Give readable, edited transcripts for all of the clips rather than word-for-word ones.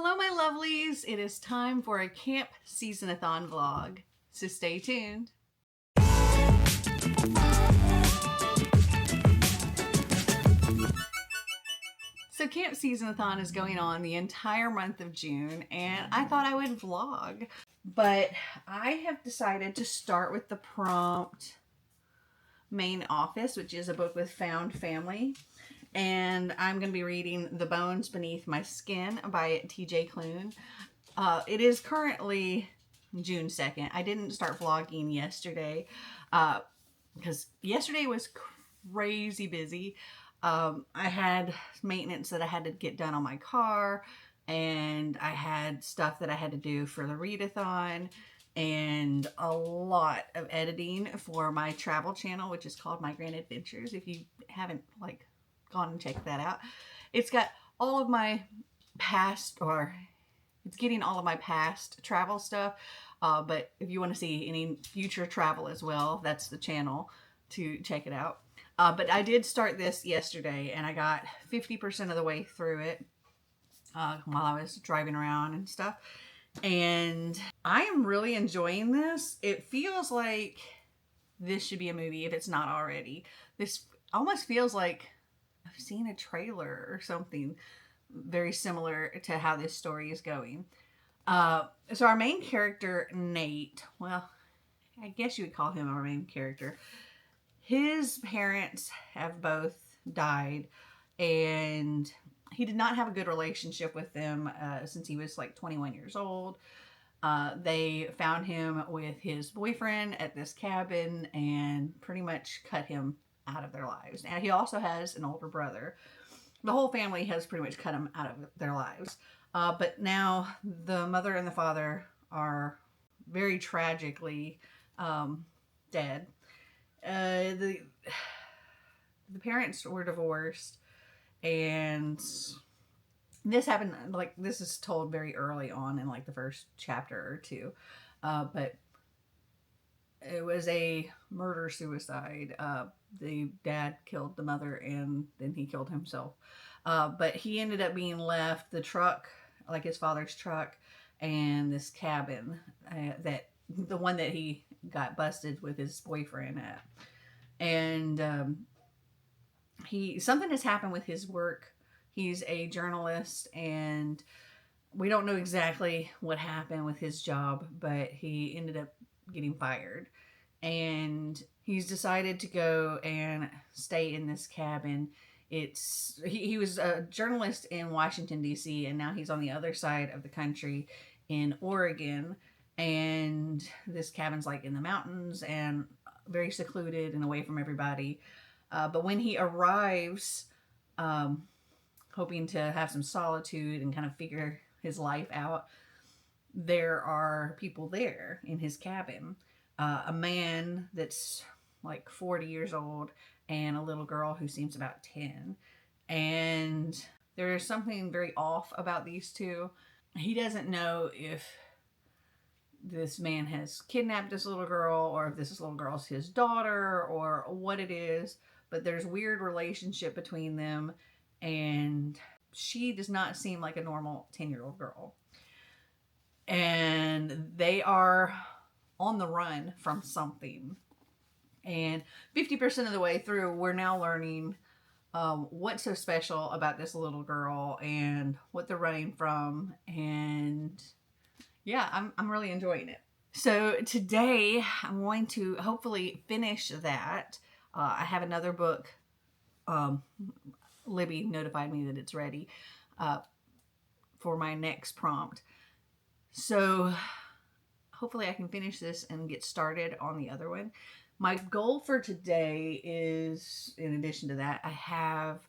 Hello, my lovelies. It is time for a Camp SeasonAthon vlog, so stay tuned. So Camp SeasonAthon is going on the entire month of June, and I thought I would vlog, but I have decided to start with the prompt Main Office, which is a book with found family. And I'm going to be reading The Bones Beneath My Skin by T.J. Klune. It is currently June 2nd. I didn't start vlogging yesterday because yesterday was crazy busy. I had maintenance that I had to get done on my car, and I had stuff that I had to do for the readathon, and a lot of editing for my travel channel, which is called My Grand Adventures. If you haven't gone and checked that out, it's got all of my past, or it's getting all of my past travel stuff. But if you want to see any future travel as well, that's the channel to check it out. But I did start this yesterday, and I got 50% of the way through it while I was driving around and stuff. And I am really enjoying this. It feels like this should be a movie if it's not already. This almost feels like I've seen a trailer or something very similar to how this story is going. So our main character, Nate, well, I guess you would call him our main character. His parents have both died, and he did not have a good relationship with them since he was like 21 years old. They found him with his boyfriend at this cabin and pretty much cut him out of their lives. Now, he also has an older brother. The whole family has pretty much cut him out of their lives. But now the mother and the father are very tragically dead. The parents were divorced, and this happened, like, this is told very early on in like the first chapter or two, but it was a murder-suicide. The dad killed the mother, and then he killed himself. But he ended up being left the truck, like his father's truck, and this cabin, that the one that he got busted with his boyfriend at. And something has happened with his work. He's a journalist, and we don't know exactly what happened with his job, but he ended up getting fired. And he's decided to go and stay in this cabin. He was a journalist in Washington, D.C., and now he's on the other side of the country in Oregon. And this cabin's like in the mountains and very secluded and away from everybody. But when he arrives, hoping to have some solitude and kind of figure his life out, there are people there in his cabin. A man that's like 40 years old and a little girl who seems about 10. And there's something very off about these two. He doesn't know if this man has kidnapped this little girl, or if this little girl's his daughter, or what it is, but there's weird relationship between them, and she does not seem like a normal 10-year-old girl. And they are on the run from something. And 50% of the way through, we're now learning what's so special about this little girl and what they're running from. And yeah, I'm really enjoying it. So today I'm going to hopefully finish that. I have another book. Libby notified me that it's ready for my next prompt. So hopefully I can finish this and get started on the other one. My goal for today is, in addition to that, I have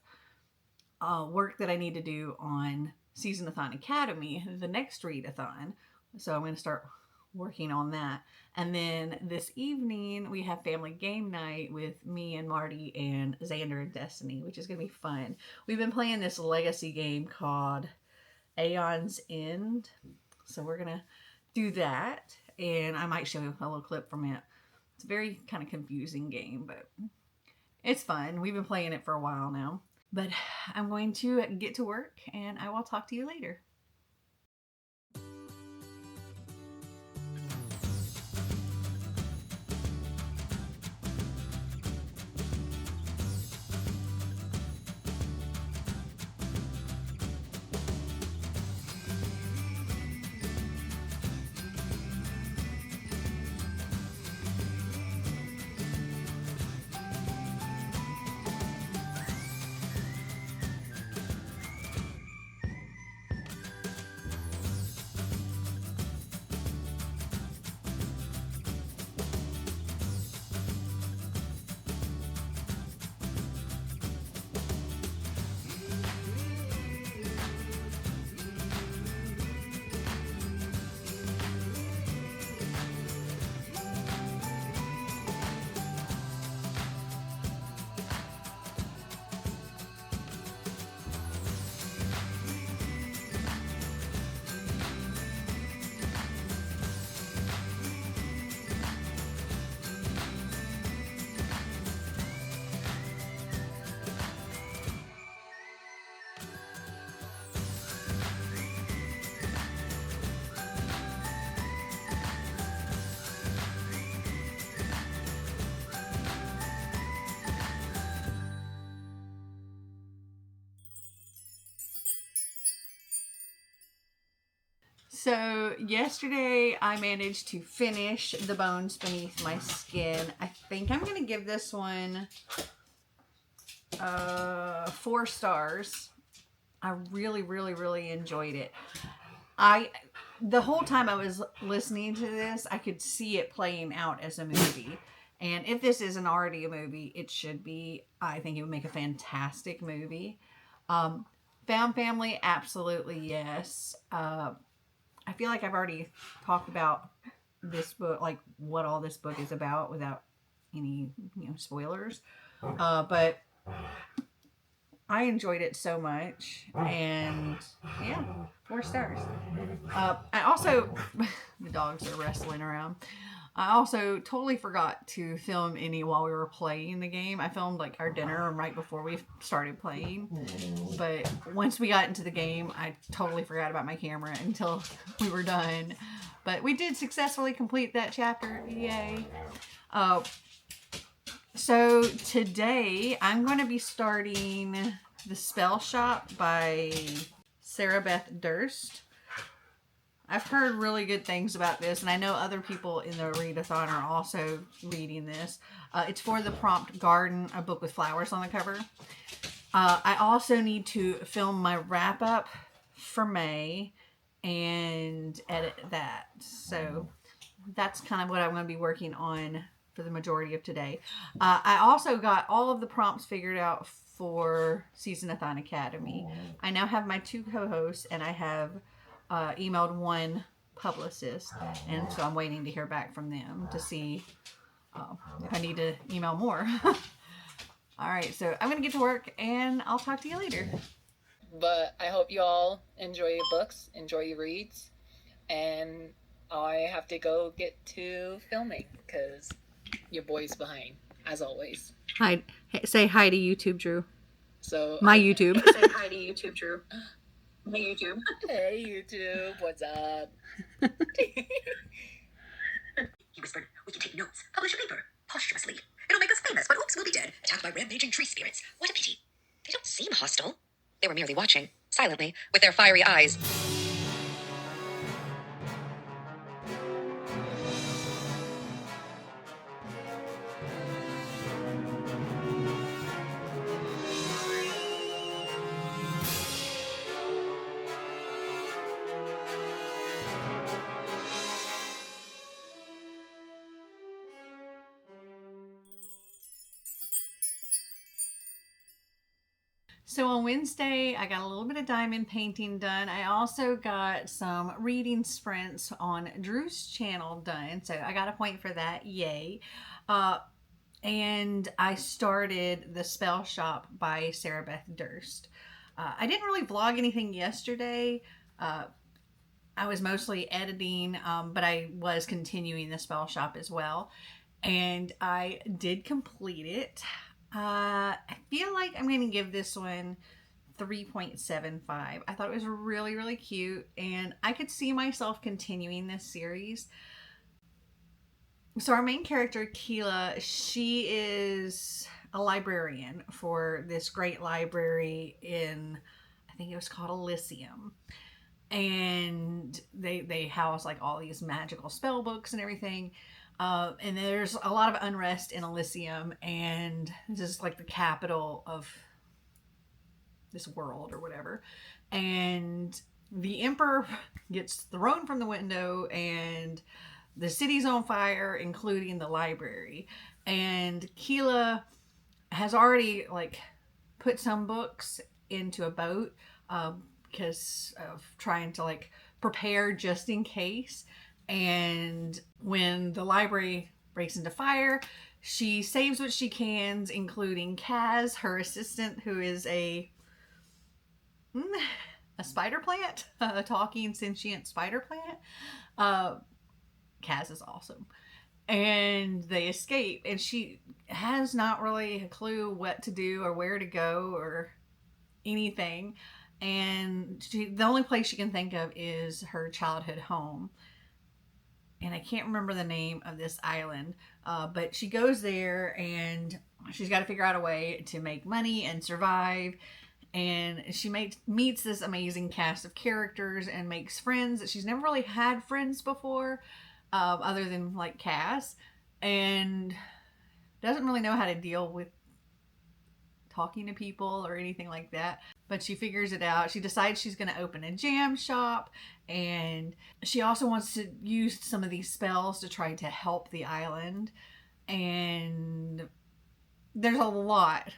work that I need to do on SeasonAthon Academy, the next readathon. So I'm going to start working on that. And then this evening we have family game night with me and Marty and Xander and Destiny, which is going to be fun. We've been playing this legacy game called Aeon's End. So we're going to do that, and I might show you a little clip from it. It's a very kind of confusing game, but it's fun. We've been playing it for a while now. But I'm going to get to work, and I will talk to you later. So yesterday I managed to finish The Bones Beneath My Skin. I think I'm going to give this one 4 stars. I really, really, really enjoyed it. The whole time I was listening to this, I could see it playing out as a movie. And if this isn't already a movie, it should be. I think it would make a fantastic movie. Found family, absolutely yes. I feel like I've already talked about this book, like what all this book is about, without any spoilers. But I enjoyed it so much, and yeah, 4 stars. I also, the dogs are wrestling around. I also totally forgot to film any while we were playing the game. I filmed like our dinner right before we started playing. But once we got into the game, I totally forgot about my camera until we were done. But we did successfully complete that chapter. Yay. So today I'm going to be starting The Spell Shop by Sarah Beth Durst. I've heard really good things about this, and I know other people in the readathon are also reading this. It's for the Prompt Garden, a book with flowers on the cover. I also need to film my wrap-up for May and edit that. So that's kind of what I'm going to be working on for the majority of today. I also got all of the prompts figured out for SeasonAthon Academy. I now have my 2 co-hosts, and I have emailed 1 publicist, and so I'm waiting to hear back from them to see if I need to email more. All right, so I'm gonna get to work, and I'll talk to you later. But I hope you all enjoy your books, enjoy your reads, and I have to go get to filming because your boy's behind, as always. Hi, say hi to YouTube, Drew. So my YouTube. Say hi to YouTube, Drew. My YouTube. Hey YouTube, what's up? He whispered, "We can take notes, publish a paper, posthumously. It'll make us famous, but oops, we'll be dead, attacked by rampaging tree spirits. What a pity." They don't seem hostile. They were merely watching, silently, with their fiery eyes. So on Wednesday, I got a little bit of diamond painting done. I also got some reading sprints on Drew's channel done. So I got a point for that. Yay. And I started The Spell Shop by Sarah Beth Durst. I didn't really vlog anything yesterday. I was mostly editing, but I was continuing The Spell Shop as well. And I did complete it. I feel like I'm going to give this one 3.75. I thought it was really, really cute, and I could see myself continuing this series. So our main character, Keela, she is a librarian for this great library in, I think it was called Elysium. And they house like all these magical spell books and everything. And there's a lot of unrest in Elysium, and this is like the capital of this world or whatever. And the emperor gets thrown from the window, and the city's on fire, including the library. And Keela has already like put some books into a boat because of trying to like prepare just in case. And when the library breaks into fire, she saves what she can, including Kaz, her assistant, who is a spider plant, a talking sentient spider plant. Kaz is awesome. And they escape, and she has not really a clue what to do or where to go or anything. And the only place she can think of is her childhood home. And I can't remember the name of this island, but she goes there, and she's got to figure out a way to make money and survive. and she meets this amazing cast of characters and makes friends that she's never really had friends before, other than like Cass, and doesn't really know how to deal with talking to people or anything like that, but she figures it out. She decides she's going to open a jam shop, and she also wants to use some of these spells to try to help the island, and there's a lot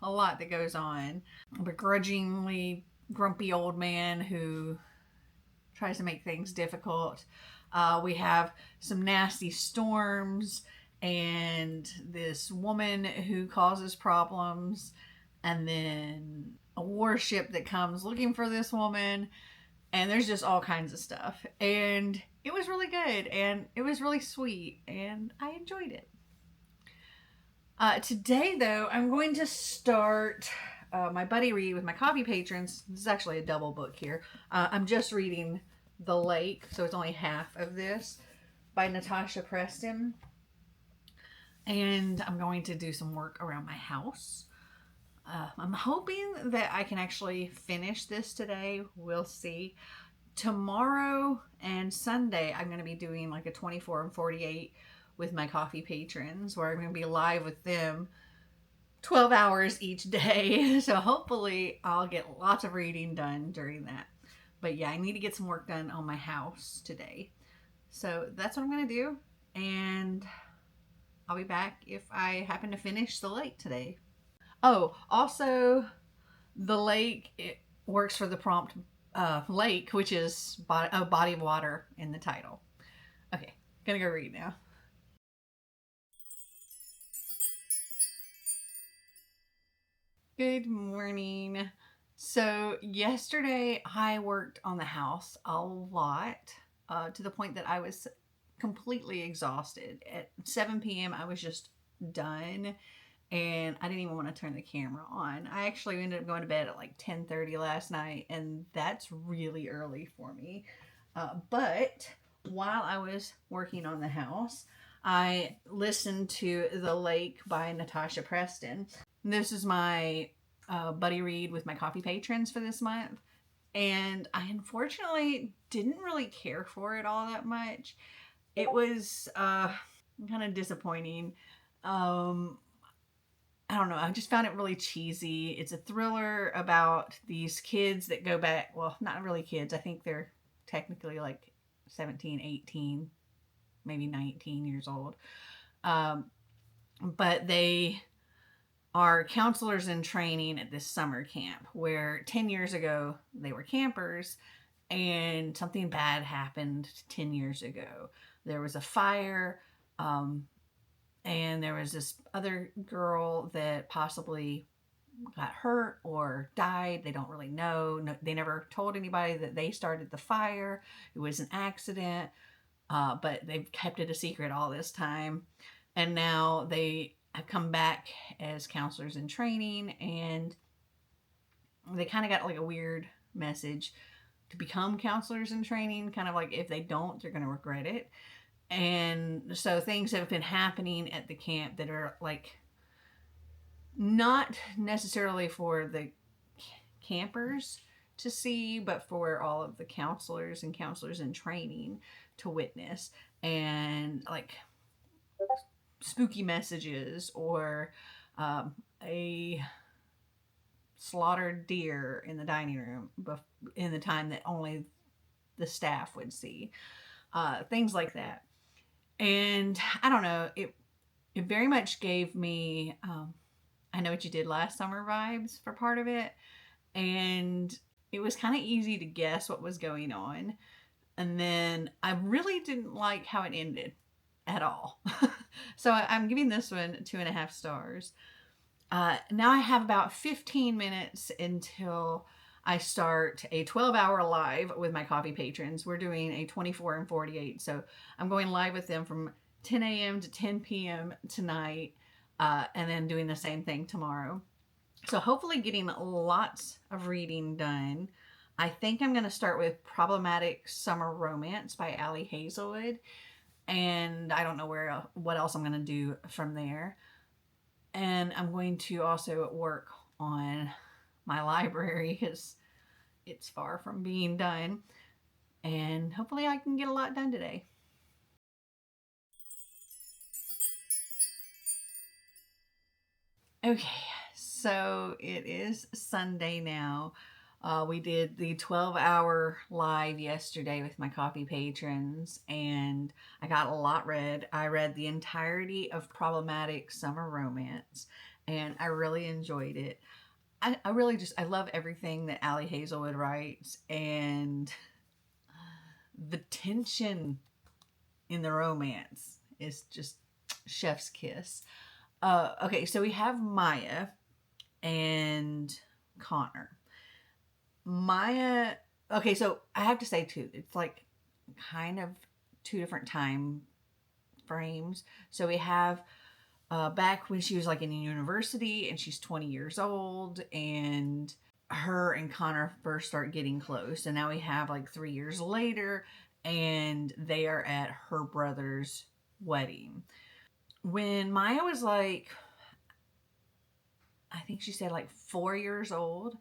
that goes on. A begrudgingly grumpy old man who tries to make things difficult. We have some nasty storms and this woman who causes problems, and then a warship that comes looking for this woman, and there's just all kinds of stuff. And it was really good, and it was really sweet, and I enjoyed it. Today, though, I'm going to start my buddy read with my coffee patrons. This is actually a double book here. I'm just reading The Lake, so it's only half of this, by Natasha Preston. And I'm going to do some work around my house. I'm hoping that I can actually finish this today. We'll see. Tomorrow and Sunday, I'm going to be doing like a 24 and 48 with my coffee patrons, where I'm going to be live with them 12 hours each day. So hopefully I'll get lots of reading done during that. But yeah, I need to get some work done on my house today. So that's what I'm going to do. And I'll be back if I happen to finish The Lake today. Oh, also, The Lake, it works for the prompt lake, which is a body of water in the title. Okay, gonna go read now. Good morning. So yesterday I worked on the house a lot, to the point that I was completely exhausted. At 7 p.m. I was just done, and I didn't even want to turn the camera on. I actually ended up going to bed at like 10:30 last night, and that's really early for me. But while I was working on the house, I listened to The Lake by Natasha Preston. This is my buddy read with my coffee patrons for this month, and I unfortunately didn't really care for it all that much. It was kind of disappointing. I don't know. I just found it really cheesy. It's a thriller about these kids that go back. Well, not really kids. I think they're technically like 17, 18, maybe 19 years old. But they are counselors in training at this summer camp where 10 years ago they were campers, and something bad happened 10 years ago. There was a fire, and there was this other girl that possibly got hurt or died. They don't really know. No, they never told anybody that they started the fire. It was an accident, but they've kept it a secret all this time. And now they have come back as counselors in training, and they kind of got like a weird message to become counselors in training. Kind of like if they don't, they're going to regret it. And so things have been happening at the camp that are like not necessarily for the campers to see, but for all of the counselors and counselors in training to witness. And like spooky messages, or a slaughtered deer in the dining room in the time that only the staff would see. Things like that. And I don't know, it very much gave me I Know What You Did Last Summer vibes for part of it. And it was kind of easy to guess what was going on. And then I really didn't like how it ended at all. So I'm giving this one 2.5 stars. Now I have about 15 minutes until I start a 12-hour live with my coffee patrons. We're doing a 24 and 48. So I'm going live with them from 10 a.m. to 10 p.m. tonight, and then doing the same thing tomorrow. So hopefully getting lots of reading done. I think I'm going to start with Problematic Summer Romance by Allie Hazelwood. And I don't know what else I'm going to do from there. And I'm going to also work on my library because it's far from being done. And hopefully I can get a lot done today. Okay, so it is Sunday now. We did the 12-hour live yesterday with my coffee patrons, and I got a lot read. I read the entirety of Problematic Summer Romance, and I really enjoyed it. I really just, I love everything that Allie Hazelwood writes, and the tension in the romance is just chef's kiss. Okay, so we have Maya and Connor. Maya, okay, so I have to say too, it's like kind of two different time frames. So we have back when she was like in university and she's 20 years old, and her and Connor first start getting close. And now we have like 3 years later and they are at her brother's wedding. When Maya was like, I think she said like 4 years old,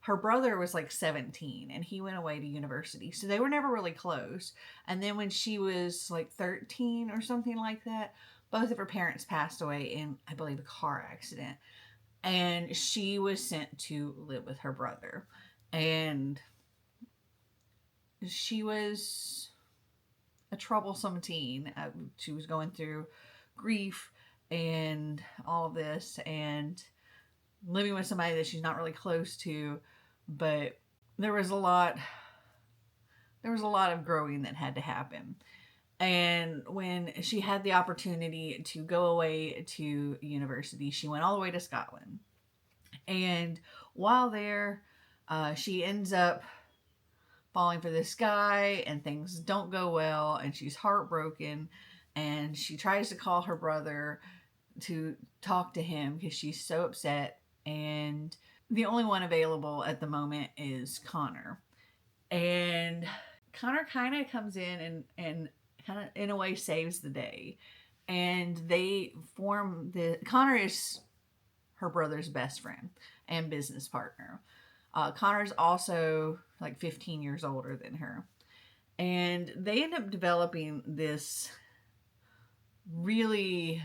her brother was like 17 and he went away to university. So they were never really close. And then when she was like 13 or something like that, both of her parents passed away in, I believe, a car accident. And she was sent to live with her brother. And she was a troublesome teen. She was going through grief and all of this, and living with somebody that she's not really close to. But there was a lot of growing that had to happen. And when she had the opportunity to go away to university, she went all the way to Scotland. And while there, she ends up falling for this guy, and things don't go well, and she's heartbroken. And she tries to call her brother to talk to him because she's so upset. And the only one available at the moment is Connor. And Connor kind of comes in and kind of in a way saves the day. And they form Connor is her brother's best friend and business partner. Connor's also like 15 years older than her. And they end up developing this really,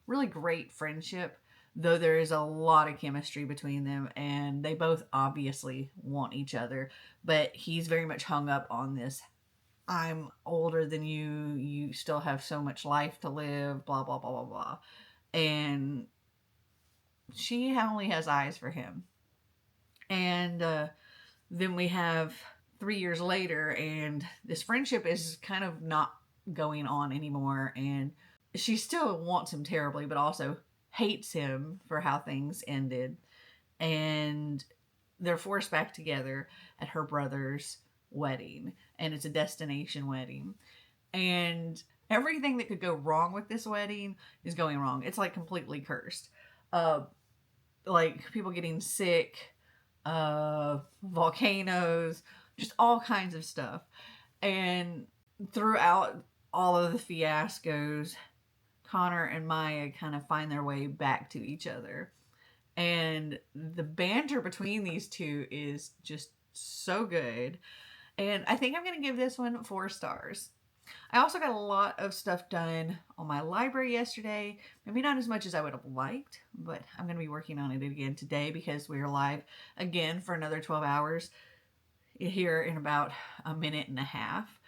really great friendship, though there is a lot of chemistry between them, and they both obviously want each other. But he's very much hung up on this, I'm older than you, you still have so much life to live, blah, blah, blah, blah, blah. And she only has eyes for him. And then we have 3 years later, and this friendship is kind of not going on anymore. And she still wants him terribly, but also hates him for how things ended. And they're forced back together at her brother's wedding. And it's a destination wedding. And everything that could go wrong with this wedding is going wrong. It's like completely cursed. Like people getting sick, volcanoes, just all kinds of stuff. And throughout all of the fiascos, Connor and Maya kind of find their way back to each other. And the banter between these two is just so good. And I think I'm going to give this one 4 stars. I also got a lot of stuff done on my library yesterday. Maybe not as much as I would have liked, but I'm going to be working on it again today because we are live again for another 12 hours here in about a minute and a half.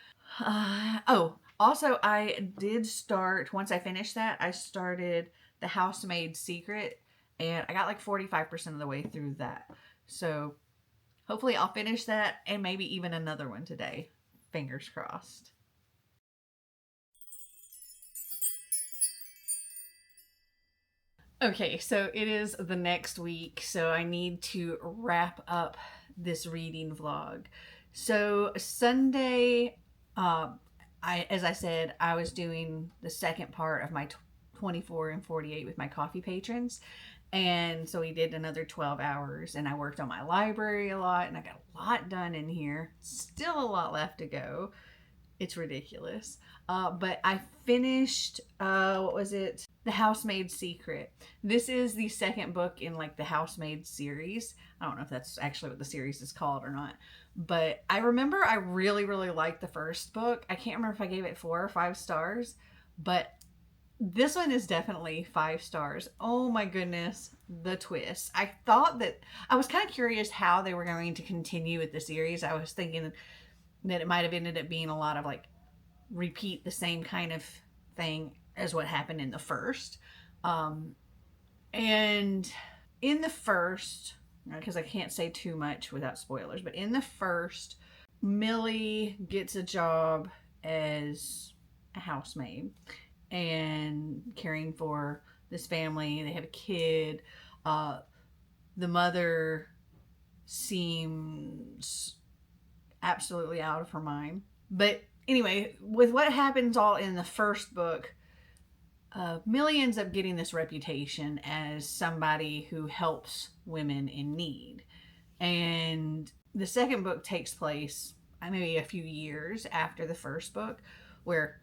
Also, I did start, once I finished that, I started The Housemaid's Secret, and I got like 45% of the way through that. So hopefully I'll finish that and maybe even another one today. Fingers crossed. Okay, so it is the next week, so I need to wrap up this reading vlog. So Sunday, as I said, I was doing the second part of my 24 and 48 with my coffee patrons. And so we did another 12 hours, and I worked on my library a lot, and I got a lot done in here. Still a lot left to go. It's ridiculous. But I finished, what was it? The Housemaid's Secret. This is the second book in like the Housemaid series. I don't know if that's actually what the series is called or not. But I remember I really, really liked the first book. I can't remember if I gave it 4 or 5 stars, but this one is definitely 5 stars. Oh my goodness, the twist. I thought that I was kind of curious how they were going to continue with the series. I was thinking that it might have ended up being a lot of like repeat the same kind of thing as what happened in the first. And in the first, because I can't say too much without spoilers, but in the first, Millie gets a job as a housemaid and caring for this family. They have a kid. The mother seems absolutely out of her mind. But anyway, with what happens all in the first book, Millie ends up getting this reputation as somebody who helps women in need. And the second book takes place maybe a few years after the first book, where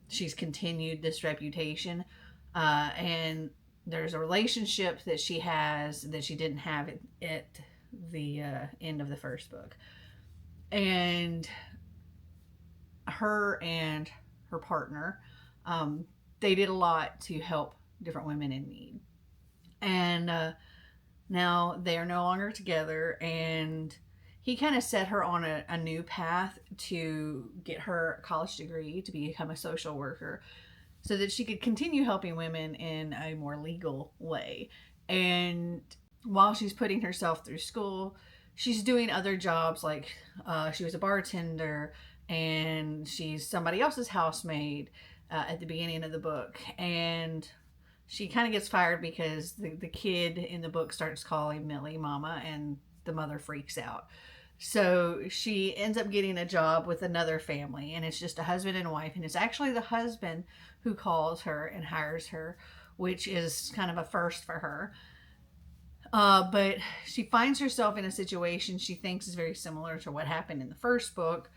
she's continued this reputation. And there's a relationship that she has that she didn't have at the end of the first book. And her and her partner, they did a lot to help different women in need. And now they are no longer together, and he kind of set her on a new path to get her a college degree to become a social worker so that she could continue helping women in a more legal way. And while she's putting herself through school, she's doing other jobs, like she was a bartender, and she's somebody else's housemaid at the beginning of the book. And she kind of gets fired because the kid in the book starts calling Millie mama, and the mother freaks out. So she ends up getting a job with another family, and it's just a husband and wife, and it's actually the husband who calls her and hires her, which is kind of a first for her. But she finds herself in a situation she thinks is very similar to what happened in the first book,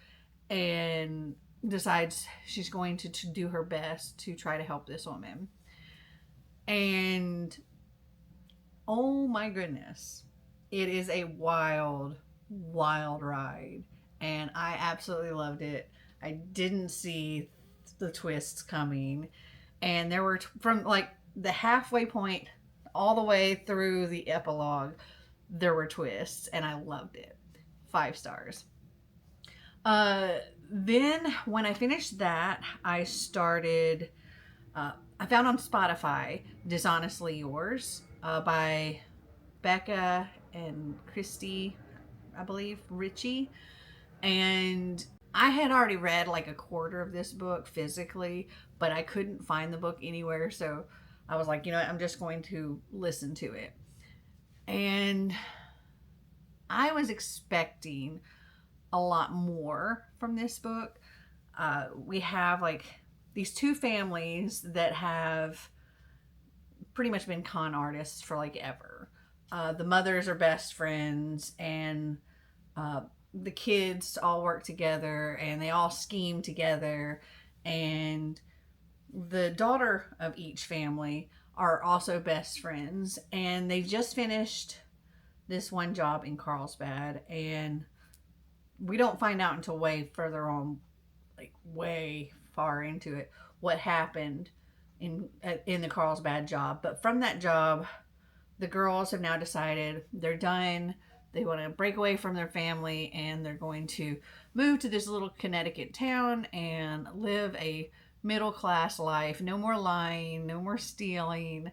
and decides she's going to do her best to try to help this woman. And oh my goodness, it is a wild ride, and I absolutely loved it. I didn't see the twists coming, and there were from like the halfway point all the way through the epilogue, there were twists, and I loved it. 5 stars. Then when I finished that, I started I found on Spotify Dishonestly Yours by Becca and Christy, I believe, Ritchie. And I had already read like a quarter of this book physically, but I couldn't find the book anywhere. So I was like, you know what, I'm just going to listen to it. And I was expecting a lot more from this book. We have like these 2 families that have pretty much been con artists for like ever. The mothers are best friends, and the kids all work together, and they all scheme together. And the daughter of each family are also best friends, and they just finished this one job in Carlsbad, and we don't find out until way further on, like way far into it, what happened in the Carlsbad job. But from that job, the girls have now decided they're done. They want to break away from their family, and they're going to move to this little Connecticut town and live a middle class life. No more lying, no more stealing,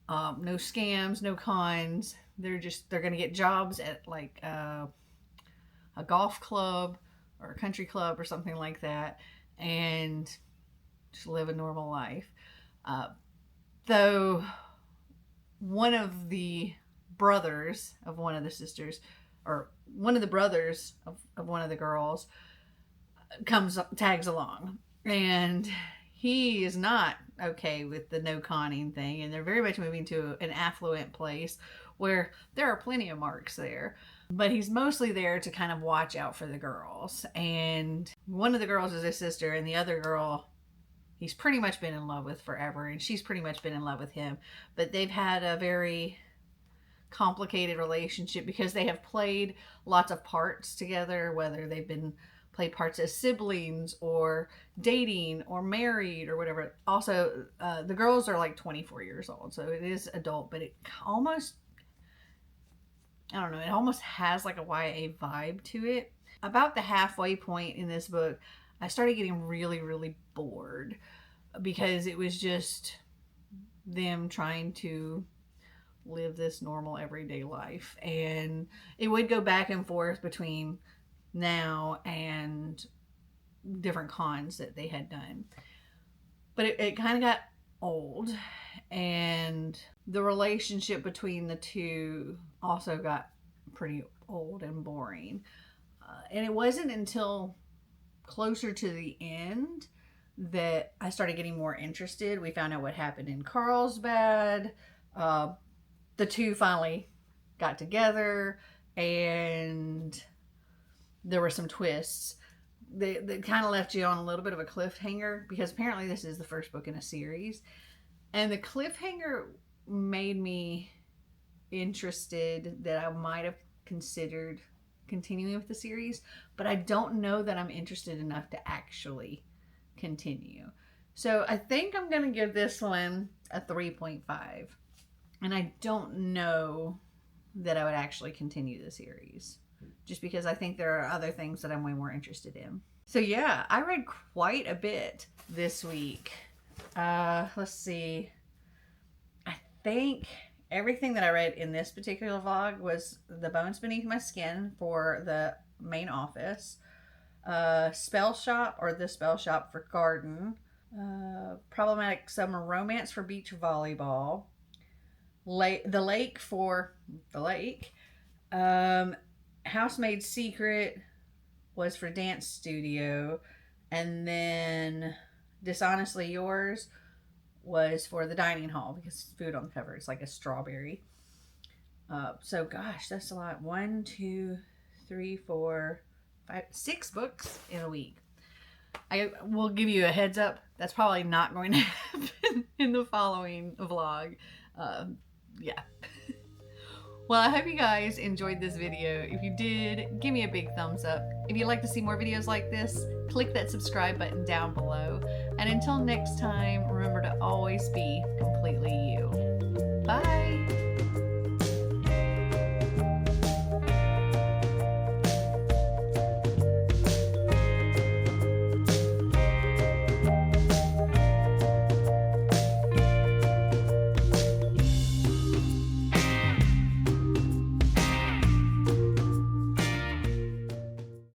no scams, no cons. They're going to get jobs at like a golf club or a country club or something like that, and just live a normal life. Though one of the brothers of one of the sisters, or one of the brothers of one of the girls, tags along, and he is not okay with the no conning thing, and they're very much moving to an affluent place where there are plenty of marks there. But he's mostly there to kind of watch out for the girls. And one of the girls is his sister, and the other girl he's pretty much been in love with forever, and she's pretty much been in love with him. But they've had a very complicated relationship because they have played lots of parts together, whether they've been played parts as siblings or dating or married or whatever. Also, the girls are like 24 years old, so it is adult, but it almost, I don't know, it almost has like a YA vibe to it. About the halfway point in this book, I started getting really, really bored because it was just them trying to live this normal everyday life. And it would go back and forth between now and different cons that they had done. But it kind of got old, and the relationship between the two also got pretty old and boring. And it wasn't until closer to the end that I started getting more interested. We found out what happened in Carlsbad. The two finally got together, and there were some twists. They kind of left you on a little bit of a cliffhanger, because apparently this is the first book in a series. And the cliffhanger made me interested that I might have considered continuing with the series, but I don't know that I'm interested enough to actually continue. So I think I'm going to give this one a 3.5. And I don't know that I would actually continue the series, just because I think there are other things that I'm way more interested in. So yeah, I read quite a bit this week. Let's see. I think everything that I read in this particular vlog was The Bones Beneath My Skin for the main office, Spell Shop, or The Spell Shop for garden, Problematic Summer Romance for beach volleyball, The Lake for the lake, Housemaid Secret was for dance studio, and then Dishonestly Yours was for the dining hall, because food on the cover is like a strawberry. So gosh, that's a lot. 1, 2, 3, 4, 5, 6 books in a week. I will give you a heads up, that's probably not going to happen in the following vlog. Yeah. Well, I hope you guys enjoyed this video. If you did, give me a big thumbs up. If you'd like to see more videos like this, click that subscribe button down below. And until next time, remember to always be completely